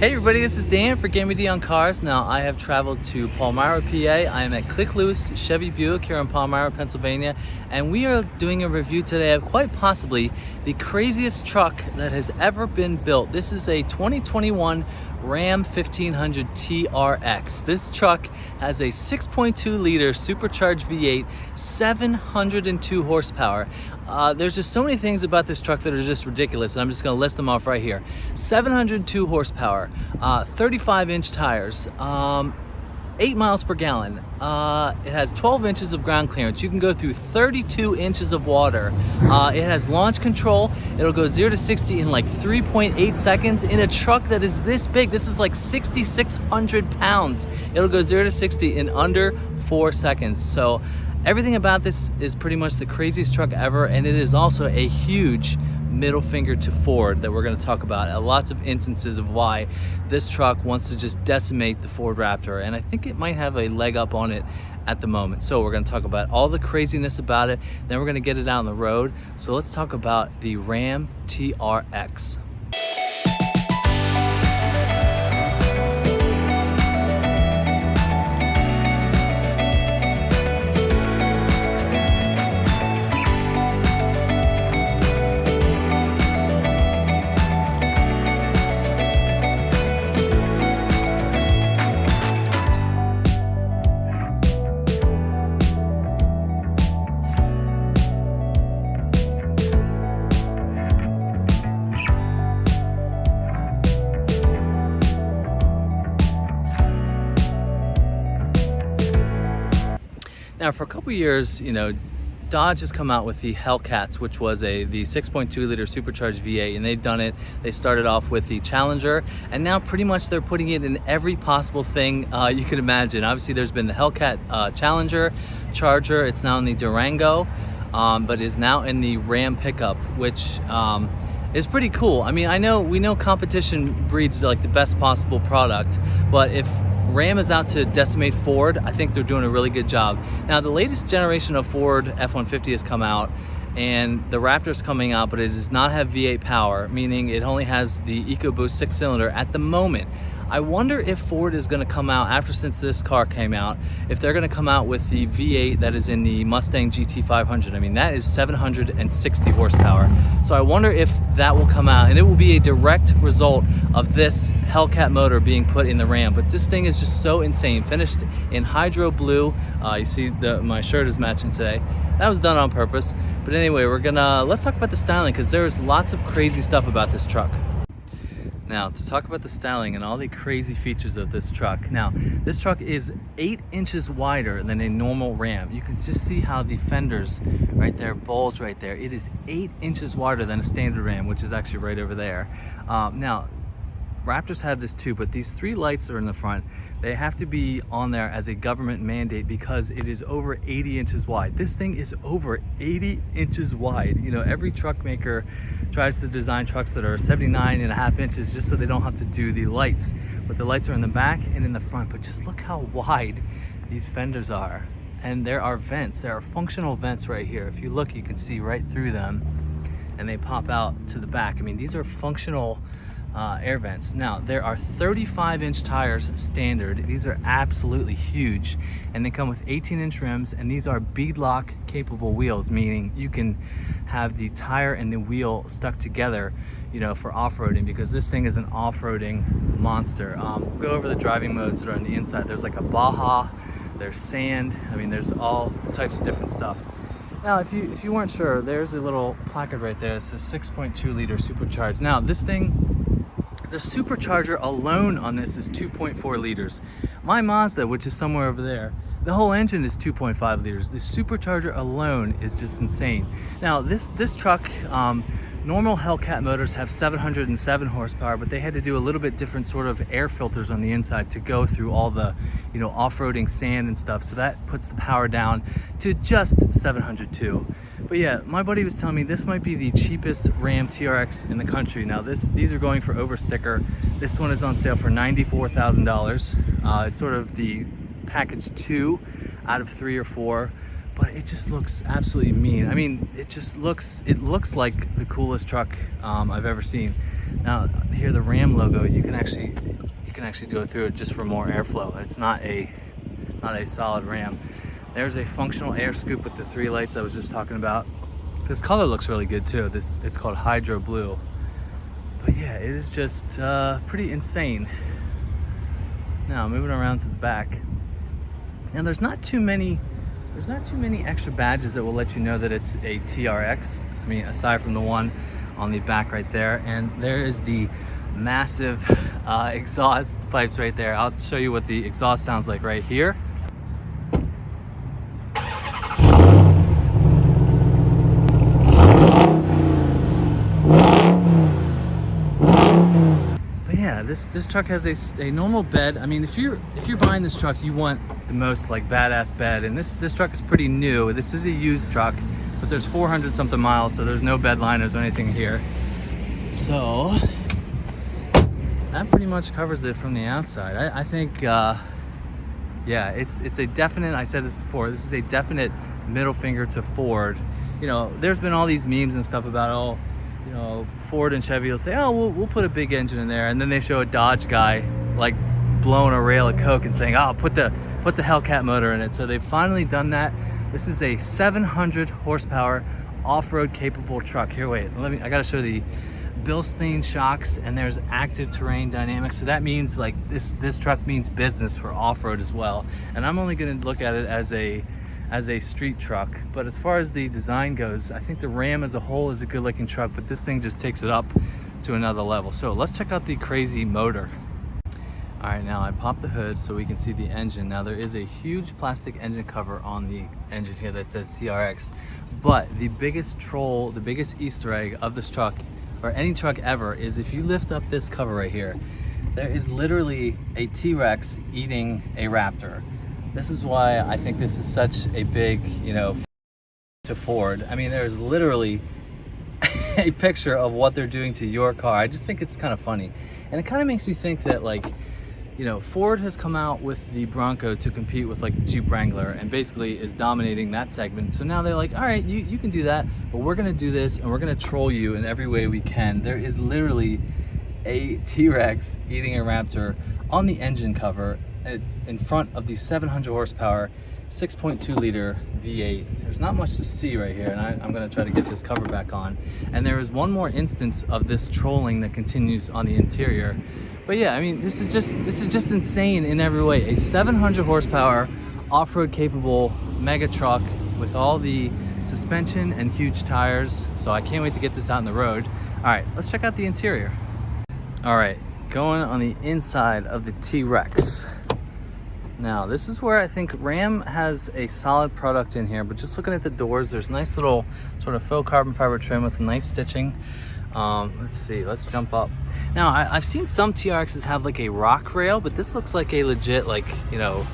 Hey everybody, this is Dan for GemmyD on Cars. Now I have traveled to Palmyra, PA. I am at Klick Lewis Chevy Buick here in Palmyra, Pennsylvania, and we are doing a review today of quite possibly the craziest truck that has ever been built. This is a 2021 Ram 1500 TRX. This truck has a 6.2 liter supercharged V8, 702 horsepower. There's just so many things about this truck that are just ridiculous, and I'm just going to list them off right here. 702 horsepower, 35-inch tires, 8 miles per gallon. It has 12 inches of ground clearance. You can go through 32 inches of water. It has launch control. It'll go 0 to 60 in like 3.8 seconds in a truck that is this big. This is like 6,600 pounds. It'll go 0 to 60 in under 4 seconds. So everything about this is pretty much the craziest truck ever, and it is also a huge middle finger to Ford that we're going to talk about. Lots of instances of why this truck wants to just decimate the Ford Raptor, and I think it might have a leg up on it at the moment. So we're going to talk about all the craziness about it, then we're going to get it out on the road. So let's talk about the Ram TRX. Now, for a couple years, Dodge has come out with the Hellcats, which was the 6.2 liter supercharged V8, and they've done it. They started off with the Challenger, and now pretty much they're putting it in every possible thing you could imagine. Obviously, there's been the Hellcat Challenger, Charger. It's now in the Durango, but is now in the Ram pickup, which is pretty cool. I mean, we know competition breeds like the best possible product, but if Ram is out to decimate Ford, I think they're doing a really good job. Now, the latest generation of Ford F-150 has come out, and the Raptor's coming out, but it does not have V8 power, meaning it only has the EcoBoost 6-cylinder at the moment. I wonder if Ford is going to come out since this car came out, if they're going to come out with the V8 that is in the Mustang GT500. I mean, that is 760 horsepower. So I wonder if that will come out, and it will be a direct result of this Hellcat motor being put in the Ram. But this thing is just so insane. Finished in hydro blue. You see my shirt is matching today. That was done on purpose. But anyway, let's talk about the styling, because there's lots of crazy stuff about this truck. Now, to talk about the styling and all the crazy features of this truck. Now, this truck is 8 inches wider than a normal Ram. You can just see how the fenders right there bulge right there. It is 8 inches wider than a standard Ram, which is actually right over there. Now, Raptors have this too, but these 3 lights are in the front. They have to be on there as a government mandate because it is over 80 inches wide. This thing is over 80 inches wide. Every truck maker tries to design trucks that are 79.5 inches just so they don't have to do the lights. But the lights are in the back and in the front. But just look how wide these fenders are. And there are vents. There are functional vents right here. If you look, you can see right through them, and they pop out to the back. I mean, these are functional air vents. Now, there are 35-inch tires standard. These are absolutely huge, and they come with 18-inch rims, and these are beadlock capable wheels, meaning you can have the tire and the wheel stuck together, for off-roading, because this thing is an off-roading monster. We'll go over the driving modes that are on the inside. There's like a Baja, there's sand. I mean, there's all types of different stuff. Now, if you weren't sure, there's a little placard right there. It says 6.2 liter supercharged. Now, this thing, the supercharger alone on this is 2.4 liters. My Mazda, which is somewhere over there, the whole engine is 2.5 liters. The supercharger alone is just insane. Now, this truck, normal Hellcat motors have 707 horsepower, but they had to do a little bit different sort of air filters on the inside to go through all the, off-roading sand and stuff. So that puts the power down to just 702. But yeah, my buddy was telling me this might be the cheapest Ram TRX in the country. Now, these are going for over sticker. This one is on sale for $94,000. It's sort of the package 2 out of 3 or 4. but it just looks absolutely mean. I mean, it looks like the coolest truck I've ever seen. Now here, the Ram logo, you can actually go through it just for more airflow. It's not a solid Ram. There's a functional air scoop with the 3 lights I was just talking about. This color looks really good too. It's called Hydro Blue. But yeah, it is just pretty insane. Now moving around to the back. Now there's not too many extra badges that will let you know that it's a TRX. I mean, aside from the one on the back right there. And there is the massive exhaust pipes right there. I'll show you what the exhaust sounds like right here. This truck has a normal bed. I mean, if you're buying this truck, you want the most like badass bed, and this truck is pretty new. This is a used truck, but there's 400 something miles, so there's no bed liners or anything here. So that pretty much covers it from the outside. I think yeah, it's a definite, I said this before, this is a definite middle finger to Ford. You know, there's been all these memes and stuff about, oh, you know, Ford and Chevy will say, oh, we'll put a big engine in there, and then they show a Dodge guy like blowing a rail of Coke and saying, oh, put the Hellcat motor in it. So they've finally done that. This is a 700 horsepower off-road capable truck. Here, wait, I gotta show the Bilstein shocks, and there's active terrain dynamics. So that means like this truck means business for off-road as well. And I'm only gonna look at it as a street truck. But as far as the design goes, I think the Ram as a whole is a good looking truck, but this thing just takes it up to another level. So let's check out the crazy motor. All right, now I popped the hood so we can see the engine. Now there is a huge plastic engine cover on the engine here that says TRX, but the biggest troll, the biggest Easter egg of this truck, or any truck ever, is if you lift up this cover right here, there is literally a T-Rex eating a Raptor. This is why I think this is such a big, you know, to Ford. I mean, there's literally a picture of what they're doing to your car. I just think it's kind of funny. And it kind of makes me think that, like, you know, Ford has come out with the Bronco to compete with like the Jeep Wrangler and basically is dominating that segment. So now they're like, all right, you can do that, but we're gonna do this and we're gonna troll you in every way we can. There is literally a T-Rex eating a Raptor on the engine cover in front of the 700 horsepower 6.2 liter V8. There's not much to see right here, and I'm going to try to get this cover back on. And there is one more instance of this trolling that continues on the interior. But yeah, I mean, this is just insane in every way. A 700 horsepower off-road capable mega truck with all the suspension and huge tires. So I can't wait to get this out on the road. All right, let's check out the interior. All right, going on the inside of the T-Rex. Now, this is where I think Ram has a solid product in here, but just looking at the doors, there's nice little sort of faux carbon fiber trim with nice stitching. Let's see, let's jump up. Now, I've seen some TRXs have like a rock rail, but this looks like a legit, like, you know,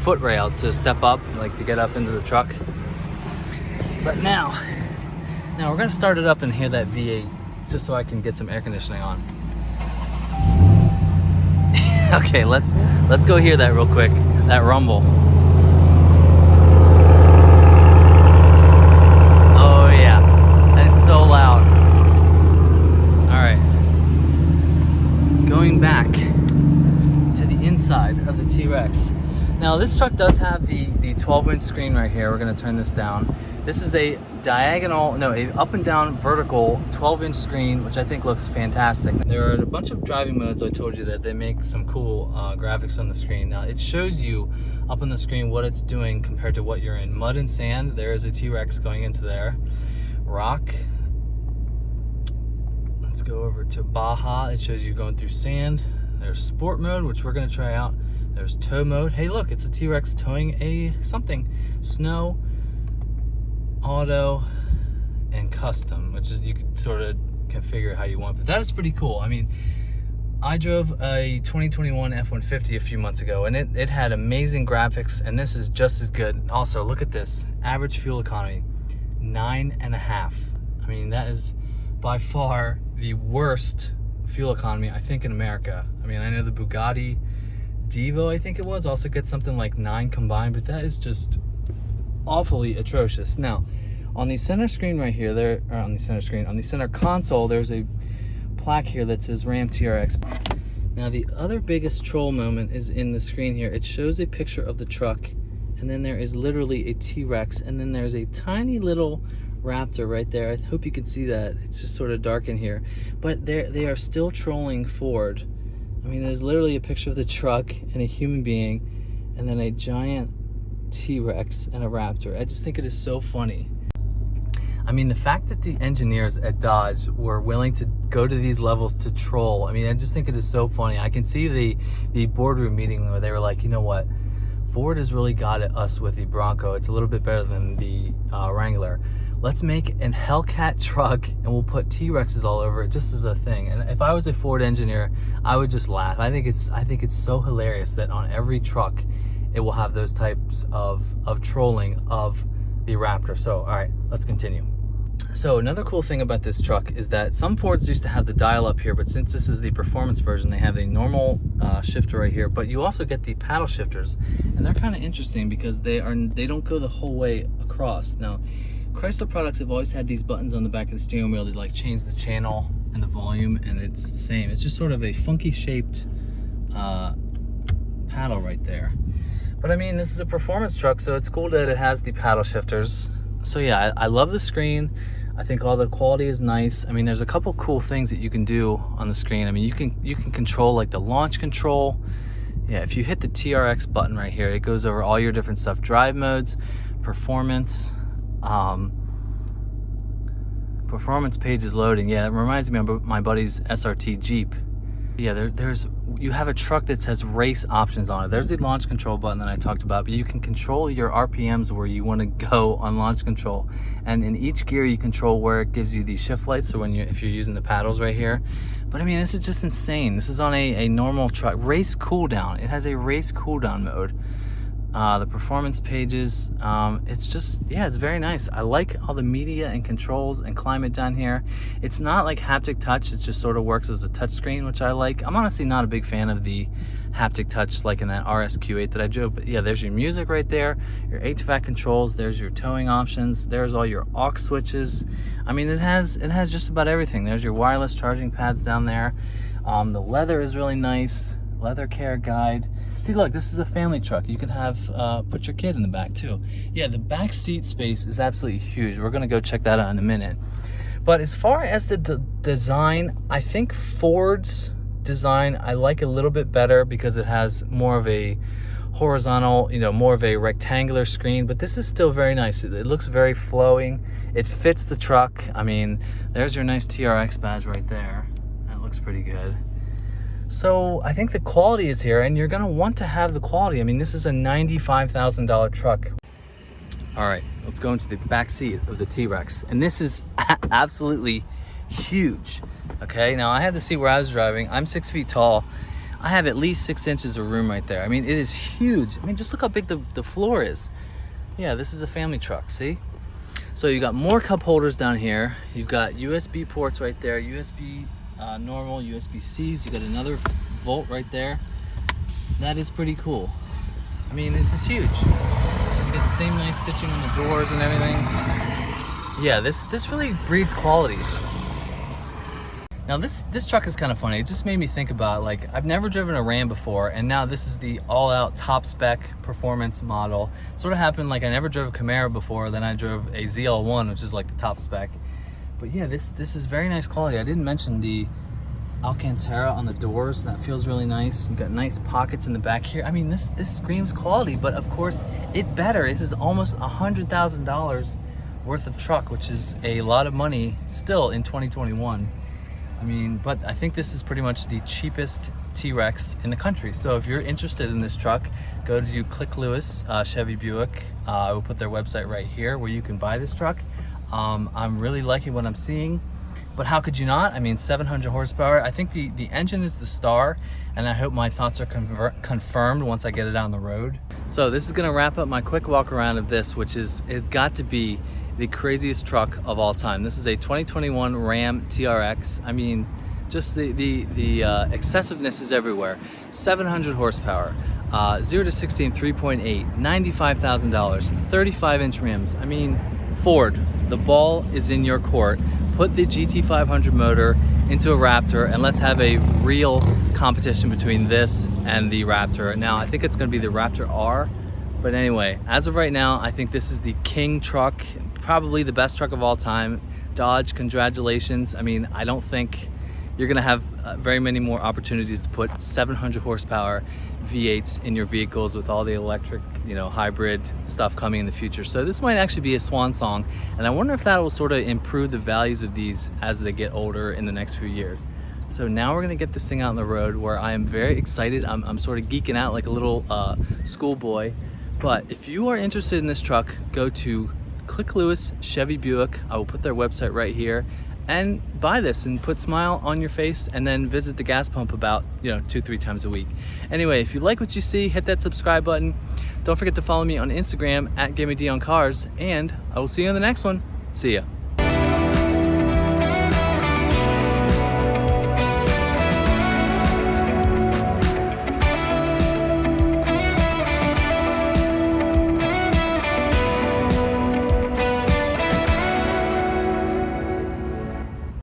foot rail to step up, like to get up into the truck. But now we're gonna start it up and hear that V8, just so I can get some air conditioning on. Okay, let's go hear that real quick, that rumble. Oh yeah, that is so loud. All right, going back to the inside of the T-Rex. Now this truck does have the 12-inch screen right here. We're gonna turn this down. This is a a up and down vertical 12-inch screen, which I think looks fantastic. There are a bunch of driving modes. I told you that they make some cool graphics on the screen. Now it shows you up on the screen what it's doing compared to what you're in. Mud and sand, there is a T-Rex going into there. Rock, let's go over to Baja. It shows you going through sand. There's sport mode, which we're gonna try out. There's tow mode. Hey look, it's a T-Rex towing a something. Snow, auto, and custom, which is, you could sort of configure how you want, but that is pretty cool. I mean, I drove a 2021 F-150 a few months ago, and it had amazing graphics, and this is just as good. Also, look at this, average fuel economy, 9.5. I mean, that is by far the worst fuel economy, I think, in America. I mean, I know the Bugatti Devo, I think it was, also gets something like 9 combined, but that is just awfully atrocious. Now, on the center screen right here, on the center console, there's a plaque here that says Ram TRX. Now, the other biggest troll moment is in the screen here. It shows a picture of the truck, and then there is literally a T-Rex, and then there's a tiny little Raptor right there. I hope you can see that. It's just sort of dark in here. But they are still trolling Ford. I mean, there's literally a picture of the truck and a human being, and then a giant T-Rex and a Raptor. I just think it is so funny. I mean, the fact that the engineers at Dodge were willing to go to these levels to troll, I mean, I just think it is so funny. I can see the boardroom meeting where they were like, you know what, Ford has really got at us with the Bronco. It's a little bit better than the Wrangler. Let's make an Hellcat truck and we'll put T-Rexes all over it just as a thing. And if I was a Ford engineer, I would just laugh. I think it's so hilarious that on every truck it will have those types of trolling of the Raptor. So, all right, let's continue. So another cool thing about this truck is that some Fords used to have the dial up here, but since this is the performance version, they have a normal shifter right here, but you also get the paddle shifters, and they're kind of interesting because they don't go the whole way across. Now, Chrysler products have always had these buttons on the back of the steering wheel to like change the channel and the volume, and it's the same. It's just sort of a funky shaped paddle right there. But I mean, this is a performance truck, so it's cool that it has the paddle shifters. So yeah, I love the screen. I think all the quality is nice. I mean, there's a couple cool things that you can do on the screen. I mean, you can control like the launch control. Yeah, if you hit the TRX button right here, it goes over all your different stuff. Drive modes, performance. Performance page is loading. Yeah, it reminds me of my buddy's SRT Jeep. Yeah, you have a truck that has race options on it. There's the launch control button that I talked about, but you can control your RPMs where you want to go on launch control. And in each gear, you control where it gives you the shift lights. So if you're using the paddles right here. But I mean, this is just insane. This is on a normal truck. Race cooldown. It has a race cooldown mode. The performance pages, it's just, yeah, it's very nice. I like all the media and controls and climate down here. It's not like haptic touch, it just sort of works as a touch screen, which I like. I'm honestly not a big fan of the haptic touch like in that RSQ8 that I drove, but yeah, there's your music right there, your HVAC controls, there's your towing options, there's all your aux switches. I mean, it has just about everything. There's your wireless charging pads down there. The leather is really nice. Leather care guide. See, look, this is a family truck. You can have put your kid in the back too. Yeah, the back seat space is absolutely huge. We're gonna go check that out in a minute. But as far as the design, I think Ford's design I like a little bit better because it has more of a horizontal, more of a rectangular screen, but this is still very nice. It looks very flowing. It fits the truck. I mean, there's your nice TRX badge right there. That looks pretty good. So I think the quality is here, and you're gonna want to have the quality. I mean, this is a $95,000 truck. All right, let's go into the back seat of the T-Rex. And this is absolutely huge, okay? Now, I had the seat where I was driving. I'm 6 feet tall. I have at least 6 inches of room right there. I mean, it is huge. I mean, just look how big the floor is. Yeah, this is a family truck, see? So you got more cup holders down here. You've got USB ports right there, USB normal, USB-Cs. You got another volt right there. That is pretty cool. I mean, this is huge. You get the same nice stitching on the doors and everything. Yeah, this really breeds quality. Now this truck is kind of funny. It just made me think about, like, I've never driven a Ram before, and now this is the all-out top spec performance model. Sort of happened like I never drove a Camaro before, then I drove a ZL1, which is like the top spec. But yeah, this is very nice quality. I didn't mention the Alcantara on the doors. That feels really nice. You've got nice pockets in the back here. I mean, this screams quality, but of course, it better. This is almost $100,000 worth of truck, which is a lot of money still in 2021. I mean, but I think this is pretty much the cheapest T-Rex in the country. So if you're interested in this truck, go to Klick Lewis Chevy Buick. I will put their website right here where you can buy this truck. I'm really liking what I'm seeing, but how could you not? I mean, 700 horsepower. I think the engine is the star, and I hope my thoughts are confirmed once I get it out on the road. So this is gonna wrap up my quick walk around of this, which has got to be the craziest truck of all time. This is a 2021 Ram TRX. I mean, just the excessiveness is everywhere. 700 horsepower. 0 to 60 in 3.8, $95,000, 35-inch rims. I mean, Ford, the ball is in your court. Put the GT500 motor into a Raptor and let's have a real competition between this and the Raptor. Now, I think it's gonna be the Raptor R, but anyway, as of right now, I think this is the king truck, probably the best truck of all time. Dodge, congratulations. I mean, I don't think you're gonna have very many more opportunities to put 700 horsepower V8s in your vehicles with all the electric, hybrid stuff coming in the future. So this might actually be a swan song, and I wonder if that will sort of improve the values of these as they get older in the next few years. So now we're gonna get this thing out on the road, where I am very excited. I'm sort of geeking out like a little schoolboy. But if you are interested in this truck, go to Klick Lewis Chevy Buick. I will put their website right here, and buy this and put smile on your face, and then visit the gas pump about 2-3 times a week. Anyway, if you like what you see, hit that subscribe button. Don't forget to follow me on Instagram at GemmyD on cars, and I will see you on the next one. See ya.